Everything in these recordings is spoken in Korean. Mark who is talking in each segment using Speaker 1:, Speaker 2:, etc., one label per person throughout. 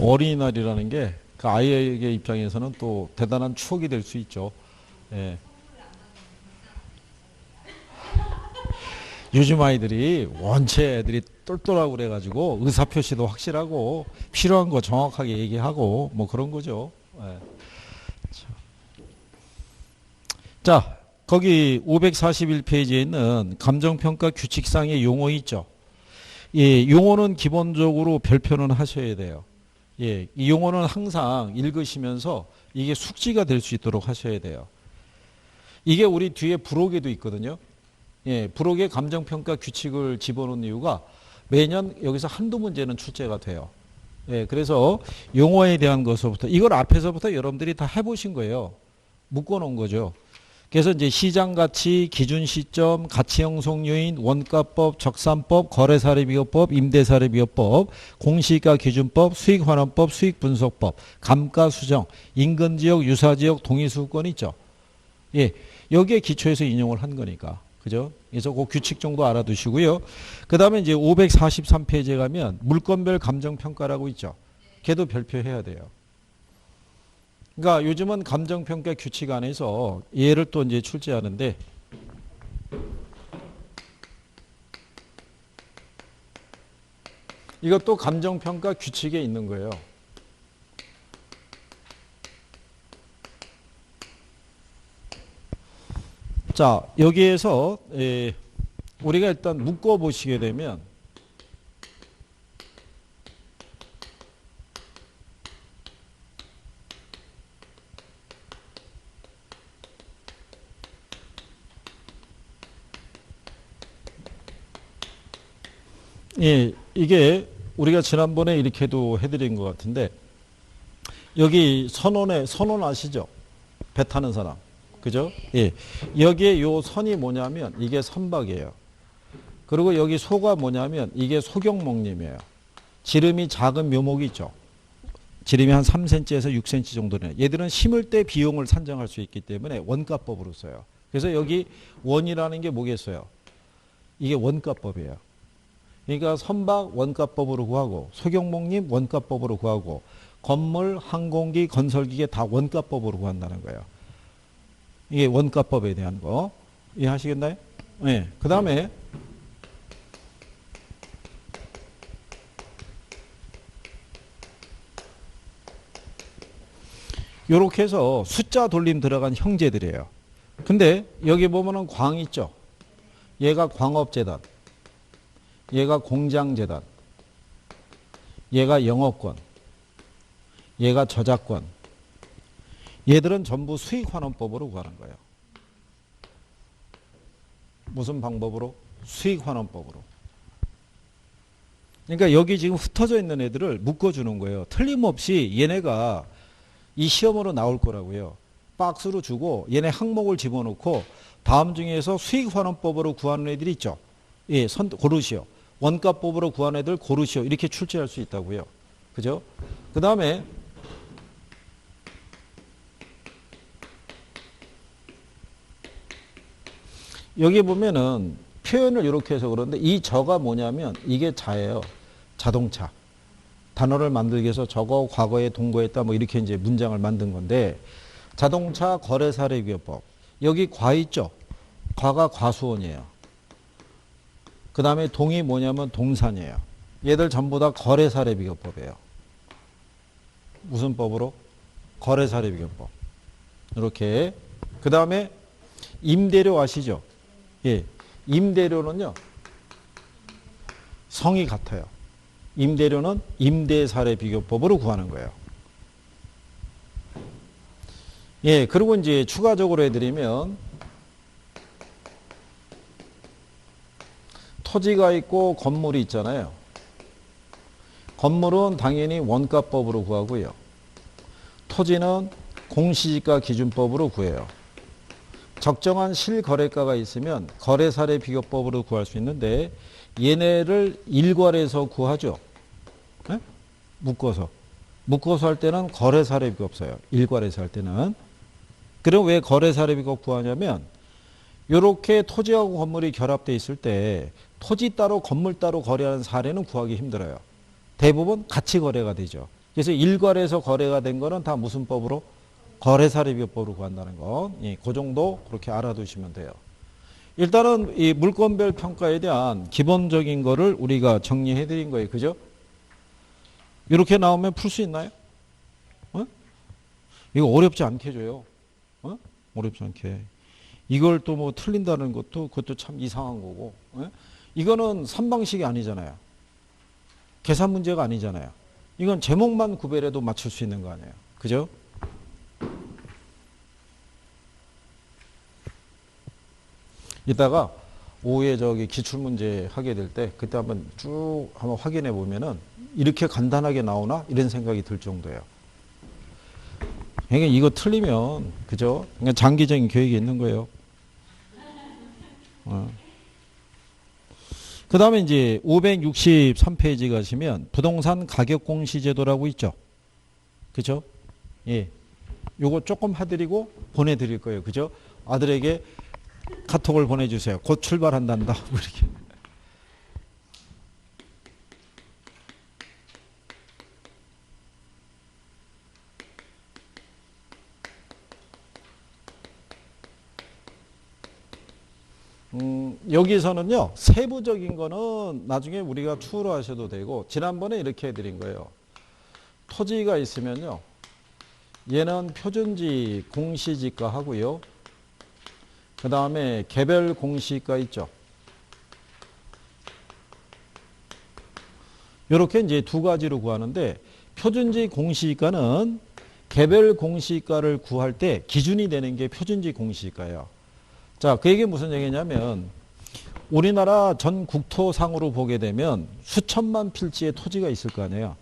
Speaker 1: 어린이날이라는 게 그 아이에게 입장에서는 또 대단한 추억이 될 수 있죠. 예. 요즘 아이들이 원체 애들이 똘똘하고 그래가지고 의사표시도 확실하고 필요한 거 정확하게 얘기하고 뭐 그런 거죠. 예. 자, 거기 541페이지에 있는 감정평가 규칙상의 용어 있죠. 예, 용어는 기본적으로 별표는 하셔야 돼요. 예, 이 용어는 항상 읽으시면서 이게 숙지가 될 수 있도록 하셔야 돼요. 이게 우리 뒤에 부록에도 있거든요. 예, 부록에 감정평가 규칙을 집어넣은 이유가 매년 여기서 한두 문제는 출제가 돼요. 예, 그래서 용어에 대한 것부터 이걸 앞에서부터 여러분들이 다 해보신 거예요. 묶어놓은 거죠. 그래서 이제 시장가치, 기준시점, 가치형성 요인, 원가법, 적산법, 거래사례비교법, 임대사례비교법, 공시가 기준법, 수익환원법, 수익분석법, 감가수정, 인근지역, 유사지역, 동의수권 있죠. 예, 여기에 기초해서 인용을 한 거니까. 그죠? 그래서 그 규칙 정도 알아두시고요. 그 다음에 이제 543페이지에 가면 물건별 감정평가라고 있죠. 걔도 별표해야 돼요. 그러니까 요즘은 감정평가 규칙 안에서 얘를 또 이제 출제하는데 이것도 감정평가 규칙에 있는 거예요. 자, 여기에서 우리가 일단 묶어 보시게 되면 예, 이게 우리가 지난번에 이렇게도 해드린 것 같은데 여기 선원 아시죠? 배 타는 사람. 그죠? 예. 여기에 요 선이 뭐냐면 이게 선박이에요. 그리고 여기 소가 뭐냐면 이게 소경목림이에요. 지름이 작은 묘목이 있죠. 지름이 한 3cm에서 6cm 정도는 얘들은 심을 때 비용을 산정할 수 있기 때문에 원가법으로 써요. 그래서 여기 원이라는 게 뭐겠어요? 이게 원가법이에요. 그러니까 선박 원가법으로 구하고 소경목림 원가법으로 구하고 건물, 항공기, 건설기계 다 원가법으로 구한다는 거예요. 이게 원가법에 대한 거 이해하시겠나요? 네. 그 다음에 요렇게 해서 숫자 돌림 들어간 형제들이에요. 근데 여기 보면은 광 있죠. 얘가 광업재단, 얘가 공장재단, 얘가 영업권, 얘가 저작권. 얘들은 전부 수익환원법으로 구하는 거예요. 무슨 방법으로? 수익환원법으로. 그러니까 여기 지금 흩어져 있는 애들을 묶어주는 거예요. 틀림없이 얘네가 이 시험으로 나올 거라고요. 박스로 주고 얘네 항목을 집어넣고 다음 중에서 수익환원법으로 구하는 애들이 있죠. 예, 고르시오. 원가법으로 구하는 애들 고르시오. 이렇게 출제할 수 있다고요. 그죠? 그 다음에 여기 보면은 표현을 이렇게 해서 그러는데 이 저가 뭐냐면 이게 자예요. 자동차. 단어를 만들기 위해서 저거 과거에 동거했다 뭐 이렇게 이제 문장을 만든 건데 자동차 거래사례비교법. 여기 과 있죠. 과가 과수원이에요. 그 다음에 동이 뭐냐면 동산이에요. 얘들 전부 다 거래사례비교법이에요. 무슨 법으로? 거래사례비교법. 이렇게. 그 다음에 임대료 아시죠? 예. 임대료는요. 성이 같아요. 임대료는 임대사례비교법으로 구하는 거예요. 예. 그리고 이제 추가적으로 해드리면 토지가 있고 건물이 있잖아요. 건물은 당연히 원가법으로 구하고요. 토지는 공시지가 기준법으로 구해요. 적정한 실거래가가 있으면 거래사례비교법으로 구할 수 있는데 얘네를 일괄해서 구하죠. 네? 묶어서 할 때는 거래사례비교법 써요. 일괄해서 할 때는. 그럼 왜 거래사례비교법 구하냐면 이렇게 토지하고 건물이 결합되어 있을 때 토지 따로 건물 따로 거래하는 사례는 구하기 힘들어요. 대부분 같이 거래가 되죠. 그래서 일괄해서 거래가 된 거는 다 무슨 법으로? 거래사례비법으로 구한다는 거. 예, 그 정도 그렇게 알아두시면 돼요. 일단은 이 물건별 평가에 대한 기본적인 거를 우리가 정리해 드린 거예요. 그죠? 이렇게 나오면 풀 수 있나요? 어? 이거 어렵지 않게 줘요. 어? 어렵지 않게. 이걸 또 뭐 틀린다는 것도 그것도 참 이상한 거고. 어? 이거는 3방식이 아니잖아요. 계산 문제가 아니잖아요. 이건 제목만 구별해도 맞출 수 있는 거 아니에요. 그죠? 이따가 오후에 저기 기출문제 하게 될 때 그때 한번 쭉 한번 확인해 보면은 이렇게 간단하게 나오나? 이런 생각이 들 정도예요. 그러니까 이거 틀리면, 그죠? 그러니까 장기적인 계획이 있는 거예요. 그 다음에 이제 563페이지 가시면 부동산 가격 공시 제도라고 있죠. 그죠? 예. 요거 조금 해드리고 보내드릴 거예요. 그죠? 아들에게 카톡을 보내주세요. 곧 출발한단다. 이렇게. 여기서는요, 세부적인 거는 나중에 우리가 추후로 하셔도 되고, 지난번에 이렇게 해드린 거예요. 토지가 있으면요, 얘는 표준지 공시지가 하고요. 그 다음에 개별 공시가 있죠. 이렇게 이제 두 가지로 구하는데, 표준지 공시가는 개별 공시가를 구할 때 기준이 되는 게 표준지 공시가예요. 자, 그 얘기 무슨 얘기냐면, 우리나라 전 국토상으로 보게 되면 수천만 필지의 토지가 있을 거 아니에요.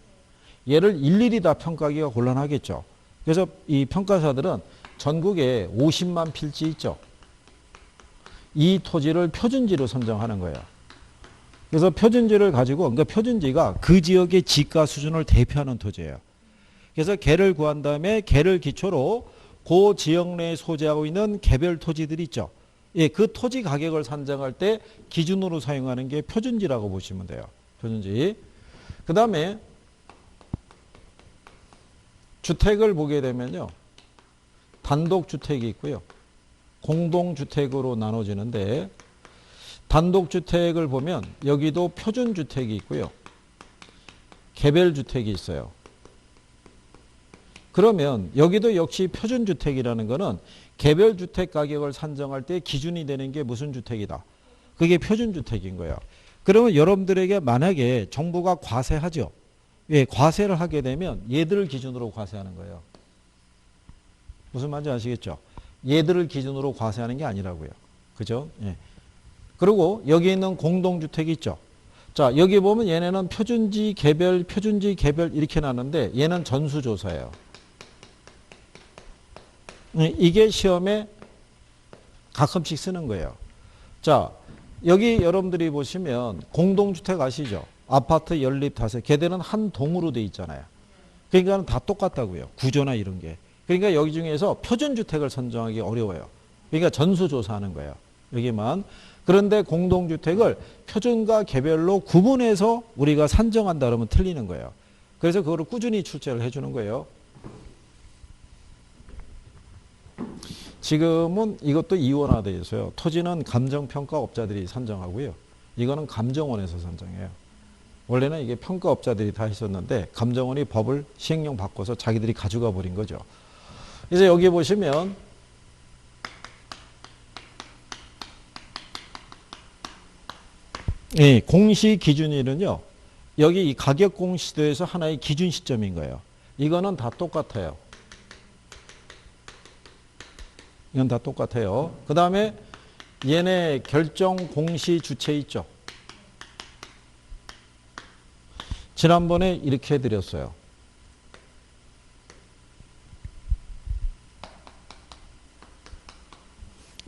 Speaker 1: 얘를 일일이 다 평가하기가 곤란하겠죠. 그래서 이 평가사들은 전국에 50만 필지 있죠. 이 토지를 표준지로 선정하는 거예요. 그래서 표준지를 가지고, 그러니까 표준지가 그 지역의 지가 수준을 대표하는 토지예요. 그래서 걔를 구한 다음에 걔를 기초로 그 지역 내에 소재하고 있는 개별 토지들이 있죠. 예, 그 토지 가격을 산정할 때 기준으로 사용하는 게 표준지라고 보시면 돼요. 표준지. 그 다음에 주택을 보게 되면요. 단독주택이 있고요. 공동주택으로 나눠지는데, 단독주택을 보면 여기도 표준주택이 있고요. 개별주택이 있어요. 그러면 여기도 역시 표준주택이라는 거는 개별주택 가격을 산정할 때 기준이 되는 게 무슨 주택이다. 그게 표준주택인 거예요. 그러면 여러분들에게 만약에 정부가 과세하죠. 예, 과세를 하게 되면 얘들을 기준으로 과세하는 거예요. 무슨 말인지 아시겠죠? 얘들을 기준으로 과세하는 게 아니라고요. 그죠? 예. 그리고 여기 있는 공동주택이 있죠. 자, 여기 보면 얘네는 표준지 개별, 표준지 개별 이렇게 나는데 얘는 전수조사예요. 이게 시험에 가끔씩 쓰는 거예요. 자, 여기 여러분들이 보시면 공동주택 아시죠? 아파트 연립 다세 걔들은 한 동으로 돼 있잖아요. 그러니까 다 똑같다고요. 구조나 이런 게. 그러니까 여기 중에서 표준주택을 선정하기 어려워요. 그러니까 전수조사하는 거예요. 여기만. 그런데 공동주택을 표준과 개별로 구분해서 우리가 산정한다 그러면 틀리는 거예요. 그래서 그거를 꾸준히 출제를 해주는 거예요. 지금은 이것도 이원화되어 있어요. 토지는 감정평가업자들이 산정하고요. 이거는 감정원에서 산정해요. 원래는 이게 평가업자들이 다 했었는데 감정원이 법을 시행령 바꿔서 자기들이 가져가 버린 거죠. 이제 여기 보시면 이 공시 기준일은요. 여기 이 가격 공시도에서 하나의 기준 시점인 거예요. 이거는 다 똑같아요. 이건 다 똑같아요. 그 다음에 얘네 결정 공시 주체 있죠. 지난번에 이렇게 해드렸어요.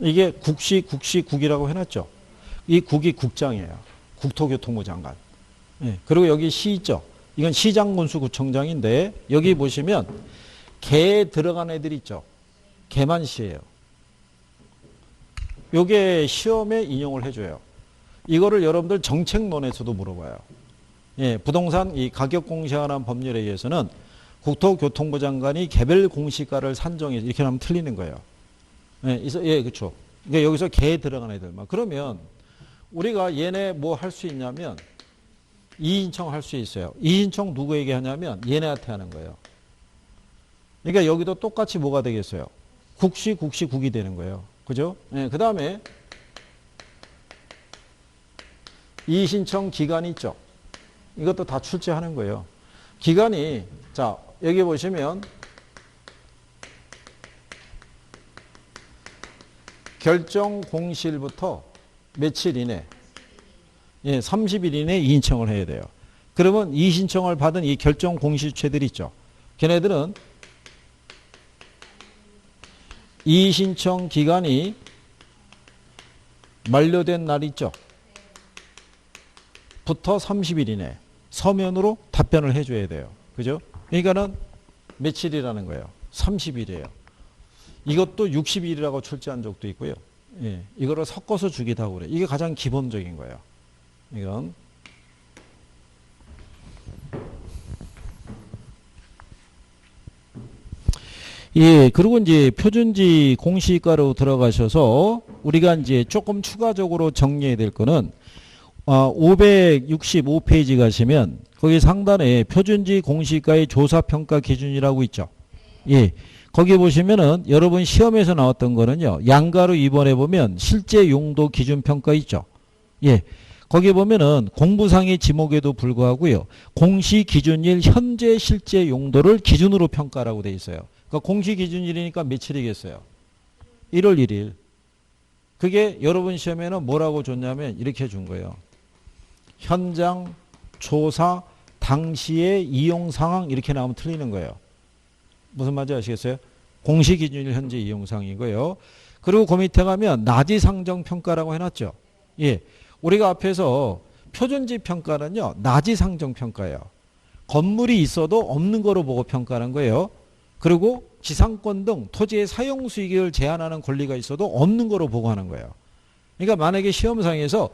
Speaker 1: 이게 국시, 국이라고 해놨죠. 이 국이 국장이에요. 국토교통부 장관. 네. 그리고 여기 시 있죠. 이건 시장군수구청장인데 여기 보시면 개에 들어간 애들 있죠. 개만 시예요. 요게 시험에 인용을 해줘요. 이거를 여러분들 정책론에서도 물어봐요. 예, 부동산 이 가격 공시하는 법률에 의해서는 국토교통부 장관이 개별 공시가를 산정해서 이렇게 하면 틀리는 거예요. 예, 예, 그렇죠. 그러니까 여기서 개 들어간 애들만. 그러면 우리가 얘네 뭐 할 수 있냐면 이인청 할 수 있어요. 이인청 누구에게 하냐면 얘네한테 하는 거예요. 그러니까 여기도 똑같이 뭐가 되겠어요? 국이 되는 거예요. 그죠? 예, 그 다음에 이의신청 기간이 있죠. 이것도 다 출제하는 거예요. 기간이, 자, 여기 보시면 결정 공시일부터 며칠 이내, 예, 30일 이내에 이의신청을 해야 돼요. 그러면 이의신청을 받은 이 결정 공시주체들 있죠. 걔네들은 이의신청 기간이 만료된 날 있죠. 부터 30일 이내 서면으로 답변을 해줘야 돼요. 그죠? 그러니까는 며칠이라는 거예요. 30일이에요. 이것도 60일이라고 출제한 적도 있고요. 예, 이거를 섞어서 주기도 하고 그래요. 이게 가장 기본적인 거예요. 이건. 예, 그리고 이제 표준지 공시가로 들어가셔서 우리가 이제 조금 추가적으로 정리해야 될 거는 565페이지 가시면 거기 상단에 표준지 공시가의 조사평가 기준이라고 있죠. 예. 거기 보시면은 여러분 시험에서 나왔던 거는요. 양가로 2번에 보면 실제 용도 기준 평가 있죠. 예. 거기 보면은 공부상의 지목에도 불구하고요. 공시 기준일 현재 실제 용도를 기준으로 평가라고 돼 있어요. 그러니까 공시 기준일이니까 며칠이겠어요? 1월 1일. 그게 여러분 시험에는 뭐라고 줬냐면 이렇게 준 거예요. 현장, 조사, 당시의 이용 상황 이렇게 나오면 틀리는 거예요. 무슨 말인지 아시겠어요? 공시 기준일 현재 이용 상황이고요. 그리고 그 밑에 가면 나지 상정 평가라고 해놨죠. 예, 우리가 앞에서 표준지 평가는요. 나지 상정 평가예요. 건물이 있어도 없는 거로 보고 평가하는 거예요. 그리고 지상권 등 토지의 사용 수익을 제한하는 권리가 있어도 없는 거로 보고 하는 거예요. 그러니까 만약에 시험상에서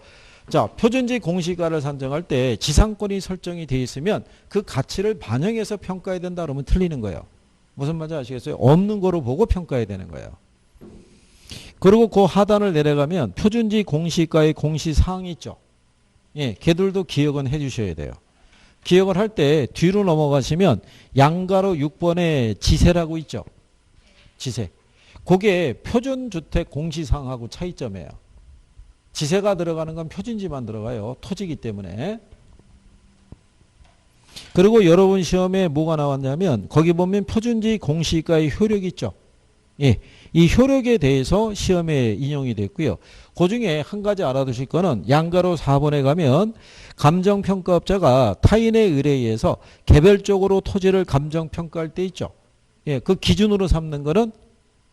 Speaker 1: 자, 표준지 공시가를 산정할 때 지상권이 설정이 되어 있으면 그 가치를 반영해서 평가해야 된다 그러면 틀리는 거예요. 무슨 말인지 아시겠어요? 없는 거로 보고 평가해야 되는 거예요. 그리고 그 하단을 내려가면 표준지 공시가의 공시사항이 있죠. 예, 걔들도 기억은 해 주셔야 돼요. 기억을 할 때 뒤로 넘어가시면 양가로 6번에 지세라고 있죠. 지세. 그게 표준주택 공시사항하고 차이점이에요. 지세가 들어가는 건 표준지만 들어가요. 토지기 때문에. 그리고 여러분 시험에 뭐가 나왔냐면 거기 보면 표준지 공시가의 효력이 있죠. 예, 이 효력에 대해서 시험에 인용이 됐고요. 그 중에 한 가지 알아두실 거는 양가로 4번에 가면 감정평가업자가 타인의 의뢰에 의해서 개별적으로 토지를 감정평가할 때 있죠. 예, 그 기준으로 삼는 거는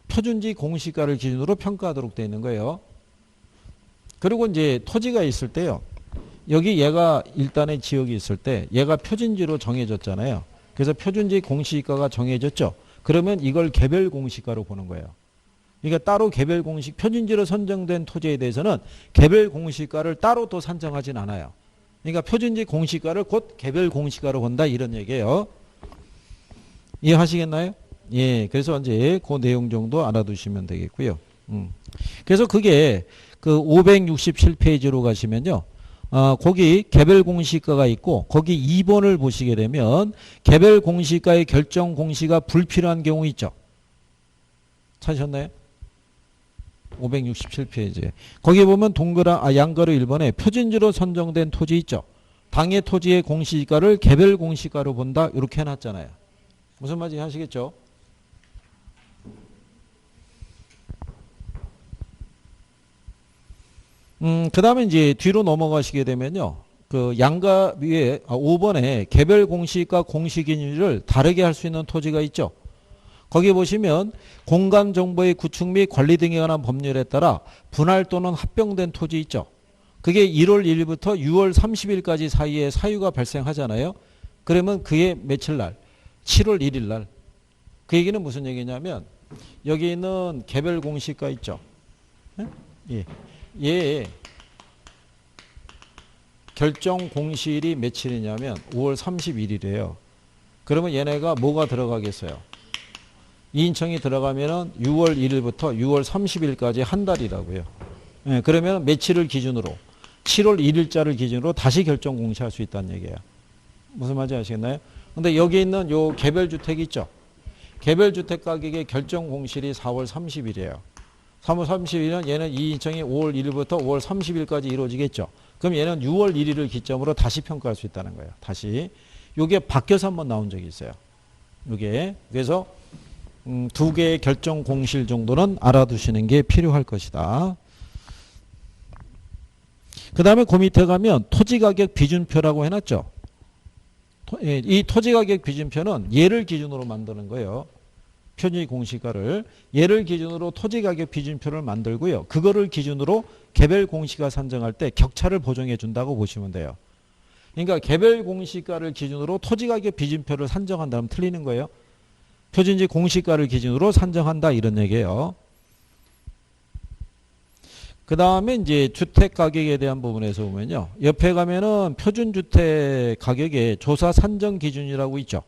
Speaker 1: 표준지 공시가를 기준으로 평가하도록 되어 있는 거예요. 그리고 이제 토지가 있을 때요. 여기 얘가 일단의 지역이 있을 때 얘가 표준지로 정해졌잖아요. 그래서 표준지 공시가가 정해졌죠. 그러면 이걸 개별 공시가로 보는 거예요. 그러니까 따로 개별 공시, 표준지로 선정된 토지에 대해서는 개별 공시가를 따로 또 산정하진 않아요. 그러니까 표준지 공시가를 곧 개별 공시가로 본다 이런 얘기예요. 이해하시겠나요? 예, 그래서 이제 그 내용 정도 알아두시면 되겠고요. 그래서 그게 그 567페이지로 가시면요. 거기 개별 공시가가 있고 거기 2번을 보시게 되면 개별 공시가의 결정 공시가 불필요한 경우 있죠. 찾으셨나요? 567페이지에. 거기 보면 양가로 1번에 표준지로 선정된 토지 있죠. 당해 토지의 공시가를 개별 공시가로 본다. 이렇게 해놨잖아요. 무슨 말인지 아시겠죠? 그 다음에 이제 뒤로 넘어가시게 되면요. 그 양가 위에 5번에 개별 공시가 공시기준을 다르게 할 수 있는 토지가 있죠. 거기 보시면 공간정보의 구축 및 관리 등에 관한 법률에 따라 분할 또는 합병된 토지 있죠. 그게 1월 1일부터 6월 30일까지 사이에 사유가 발생하잖아요. 그러면 그게 며칠 날? 7월 1일 날. 그 얘기는 무슨 얘기냐면 여기 있는 개별 공시가 있죠. 예. 얘 결정 공시일이 며칠이냐면 5월 31일이에요. 그러면 얘네가 뭐가 들어가겠어요? 이인청이 들어가면은 6월 1일부터 6월 30일까지 한 달이라고요. 예, 그러면 며칠을 기준으로 7월 1일자를 기준으로 다시 결정 공시할 수 있다는 얘기예요. 무슨 말인지 아시겠나요? 근데 여기 있는 요 개별주택 있죠? 개별주택 가격의 결정 공실이 4월 30일이에요. 3월 30일은 얘는 이인청이 5월 1일부터 5월 30일까지 이루어지겠죠. 그럼 얘는 6월 1일을 기점으로 다시 평가할 수 있다는 거예요. 다시. 요게 바뀌어서 한번 나온 적이 있어요. 요게. 그래서 두 개의 결정 공실 정도는 알아두시는 게 필요할 것이다. 그 다음에 그 밑에 가면 토지가격 비준표라고 해놨죠. 이 토지가격 비준표는 얘를 기준으로 만드는 거예요. 표준의 공시가를. 얘를 기준으로 토지가격 비준표를 만들고요. 그거를 기준으로 개별 공시가 산정할 때 격차를 보정해 준다고 보시면 돼요. 그러니까 개별 공시가를 기준으로 토지가격 비준표를 산정한다면 틀리는 거예요. 표준지 공시가를 기준으로 산정한다 이런 얘기예요. 그 다음에 이제 주택 가격에 대한 부분에서 보면요. 옆에 가면은 표준주택 가격의 조사 산정 기준이라고 있죠.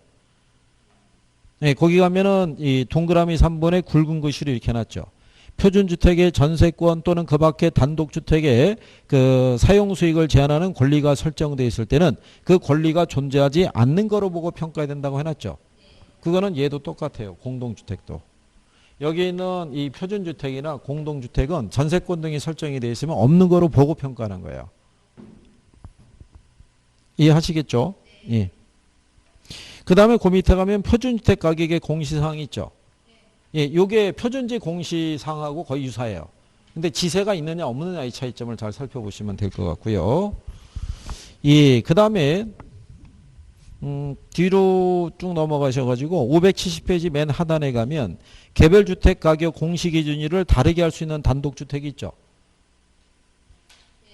Speaker 1: 네, 거기 가면은 이 동그라미 3번에 굵은 글씨로 이렇게 해놨죠. 표준주택의 전세권 또는 그 밖의 단독주택의 그 사용수익을 제한하는 권리가 설정되어 있을 때는 그 권리가 존재하지 않는 거로 보고 평가해야 된다고 해놨죠. 그거는 얘도 똑같아요. 공동주택도. 여기 있는 이 표준주택이나 공동주택은 전세권 등이 설정이 되어 있으면 없는 거로 보고 평가하는 거예요. 이해하시겠죠? 예. 그 다음에 그 밑에 가면 표준주택 가격의 공시사항이 있죠. 예, 요게 표준지 공시사항하고 거의 유사해요. 근데 지세가 있느냐 없느냐의 차이점을 잘 살펴보시면 될 것 같고요. 예, 그 다음에 뒤로 쭉 넘어가셔가지고 570페이지 맨 하단에 가면 개별주택 가격 공시기준일을 다르게 할 수 있는 단독주택이 있죠.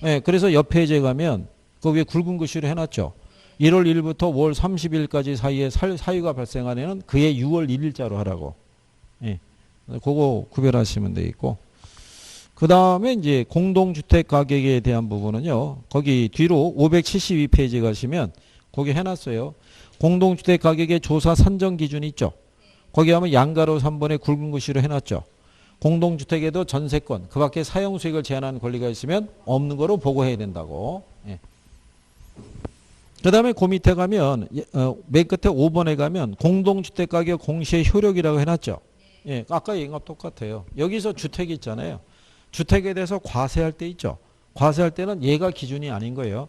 Speaker 1: 네, 그래서 옆 페이지에 가면 그 위에 굵은 글씨로 해놨죠. 1월 1일부터 5월 30일까지 사이에 사유가 발생한 해는 그해 6월 1일자로 하라고. 예, 그거 구별하시면 되겠고. 그 다음에 이제 공동주택 가격에 대한 부분은요. 거기 뒤로 572페이지 가시면 거기 해놨어요. 공동주택 가격의 조사 산정 기준이 있죠. 거기 하면 양가로 3번에 굵은 글씨로 해놨죠. 공동주택에도 전세권, 그 밖에 사용수익을 제한하는 권리가 있으면 없는 거로 보고해야 된다고. 예. 그 다음에 그 밑에 가면 맨 끝에 5번에 가면 공동주택 가격 공시의 효력이라고 해놨죠. 예, 아까 얘기가 똑같아요. 여기서 주택이 있잖아요. 주택에 대해서 과세할 때 있죠. 과세할 때는 얘가 기준이 아닌 거예요.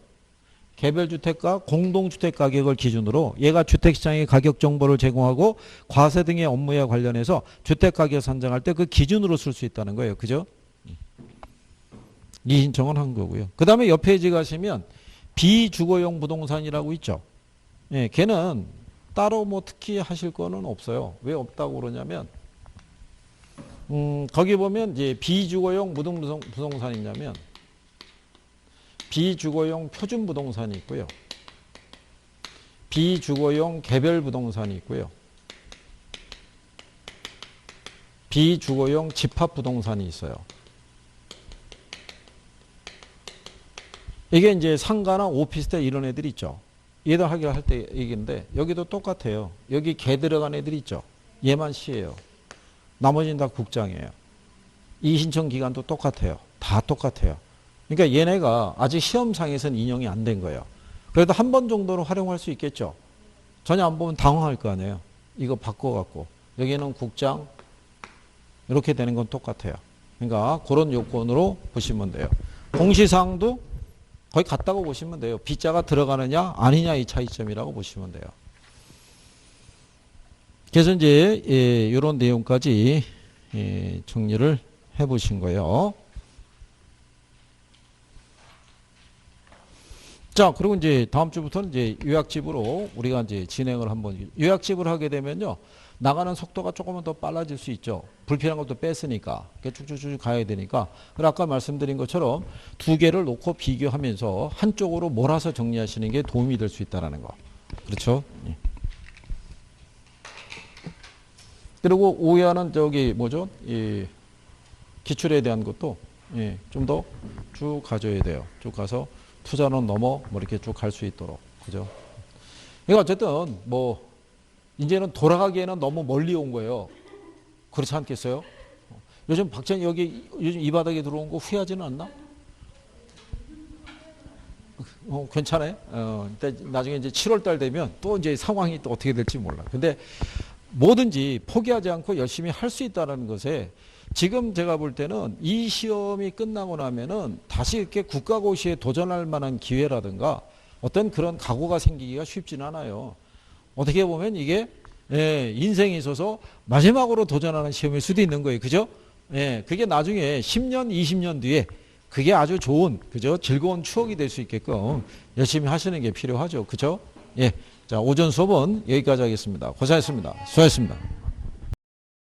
Speaker 1: 개별주택과 공동주택 가격을 기준으로 얘가 주택시장의 가격 정보를 제공하고 과세 등의 업무에 관련해서 주택가격 산정할 때 그 기준으로 쓸 수 있다는 거예요. 그죠? 이 신청은 한 거고요. 그 다음에 옆 페이지 가시면 비주거용 부동산이라고 있죠. 예, 걔는 따로 뭐 특히 하실 거는 없어요. 왜 없다고 그러냐면 거기 보면 이제 비주거용 무슨 부동산이 있냐면 비주거용 표준 부동산이 있고요. 비주거용 개별 부동산이 있고요. 비주거용 집합 부동산이 있어요. 이게 이제 상가나 오피스텔 이런 애들 있죠. 얘들 하게 할 때 얘기인데 여기도 똑같아요. 여기 개 들어간 애들 있죠. 얘만 시예요. 나머지는 다 국장이에요. 이 신청 기간도 똑같아요. 다 똑같아요. 그러니까 얘네가 아직 시험상에서는 인용이 안 된 거예요. 그래도 한 번 정도는 활용할 수 있겠죠. 전혀 안 보면 당황할 거 아니에요. 이거 바꿔갖고 여기는 국장 이렇게 되는 건 똑같아요. 그러니까 그런 요건으로 보시면 돼요. 공시사항도 거의 같다고 보시면 돼요. B자가 들어가느냐 아니냐 이 차이점이라고 보시면 돼요. 그래서 이제 이런 내용까지 정리를 해보신 거예요. 자, 그리고 이제 다음 주부터는 이제 요약집으로 우리가 이제 진행을 한번 요약집을 하게 되면요. 나가는 속도가 조금은 더 빨라질 수 있죠. 불필요한 것도 뺐으니까. 쭉쭉쭉 가야 되니까. 그리고 아까 말씀드린 것처럼 두 개를 놓고 비교하면서 한쪽으로 몰아서 정리하시는 게 도움이 될 수 있다는 거. 그렇죠? 예. 그리고 오해하는 저기 뭐죠? 이 기출에 대한 것도 예, 좀 더 쭉 가져야 돼요. 쭉 가서 투자는 넘어 뭐 이렇게 쭉 갈 수 있도록. 그죠? 그러니까 어쨌든 뭐 이제는 돌아가기에는 너무 멀리 온 거예요. 그렇지 않겠어요? 요즘 박찬 여기 요즘 이 바닥에 들어온 거 후회하지는 않나? 괜찮아요. 근데 나중에 이제 7월 달 되면 또 이제 상황이 또 어떻게 될지 몰라. 근데 뭐든지 포기하지 않고 열심히 할 수 있다는 것에 지금 제가 볼 때는 이 시험이 끝나고 나면은 다시 이렇게 국가고시에 도전할 만한 기회라든가 어떤 그런 각오가 생기기가 쉽지는 않아요. 어떻게 보면 이게 인생에 있어서 마지막으로 도전하는 시험일 수도 있는 거예요. 그죠? 그게 나중에 10년, 20년 뒤에 그게 아주 좋은, 그죠? 즐거운 추억이 될 수 있게끔 열심히 하시는 게 필요하죠. 그죠? 자, 오전 수업은 여기까지 하겠습니다. 고생하셨습니다. 수고하셨습니다.